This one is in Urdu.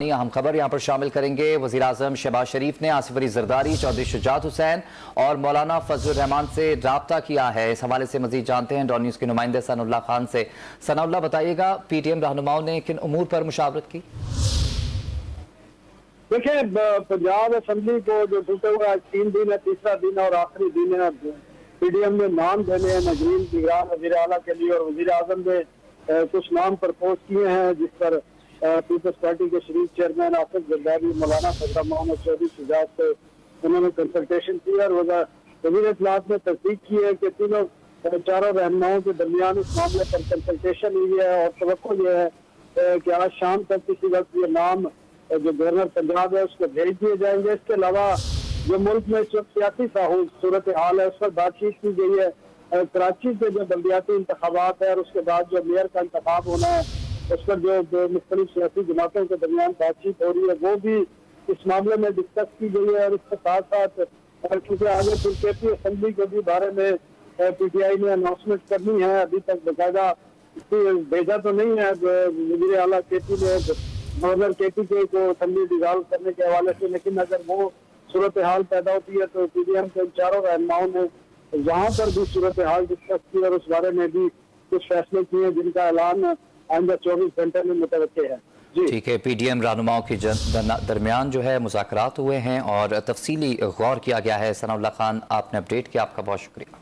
اہم خبر یہاں پر شامل کریں گے۔ وزیراعظم شہباز شریف نے آصف علی زرداری، چودھری شجاعت حسین اور مولانا فضل الرحمان سے رابطہ کیا ہے۔ اس حوالے سے مزید جانتے ہیں ڈان نیوز کے نمائندے ثناء اللہ خان سے۔ ثناء اللہ، بتائیے گا پی ٹی ایم رہنماؤں نے کن امور پر مشاورت کی؟ دیکھیں، پنجاب اسمبلی کو جو ٹوٹے ہوئے آج 3 دن ہے، تیسرا دن ہے اور آخری دن ہے۔ پی ڈی ایم نے نام دینے ہیں نظرین نگران وزیر اعلیٰ کے لیے، اور وزیر اعظم نے کچھ نام پرپوز کیے ہیں، جس پر پیپلز پارٹی کے شریف چیئرمین آصف زرداری، مولانا فضل الرحمان اور چودھری شجاعت سے انہوں نے کنسلٹیشن کی، اور وزیر اطلاعات نے تصدیق کی ہے کہ چاروں رہنماؤں کے درمیان اس معاملے پر کنسلٹیشن ہوئی ہے، اور توقع یہ ہے کہ آج شام تک کسی وقت یہ نام جو گورنر پنجاب ہے اس کو بھیج دیے جائیں گے۔ اس کے علاوہ جو ملک میں اس وقت سیاسی صورتحال ہے اس پر بات چیت کی گئی ہے۔ کراچی کے جو بلدیاتی انتخابات ہے اور اس کے بعد جو میئر کا انتخاب ہونا ہے، اس پر جو مختلف سیاسی جماعتوں کے درمیان بات چیت ہو رہی ہے، وہ بھی اس معاملے میں ڈسکس کی گئی ہے۔ اور اس کے ساتھ ساتھ کیونکہ آگے پھر کے پی اسمبلی کے بھی بارے میں پی ٹی آئی نے اناؤنسمنٹ کرنی ہے، ابھی تک باقاعدہ بھیجا تو نہیں ہے وزیر اعلیٰ کے پی نے گورنر کے پی کے کو اسمبلی ڈیزالو کرنے کے حوالے سے، لیکن اگر وہ صورتحال پیدا ہوتی ہے تو پی ڈی ایم کے ان چاروں رہنماؤں نے وہاں پر بھی صورتحال ڈسکس کی اور اس بارے میں بھی کچھ فیصلے کیے ہیں، جن کا اعلان آئندہ 24 گھنٹے میں متوقع ہے۔ ٹھیک ہے، پی ڈی ایم رہنماؤں کے درمیان جو ہے مذاکرات ہوئے ہیں اور تفصیلی غور کیا گیا ہے۔ ثناء اللہ خان، آپ نے اپڈیٹ کیا، آپ کا بہت شکریہ۔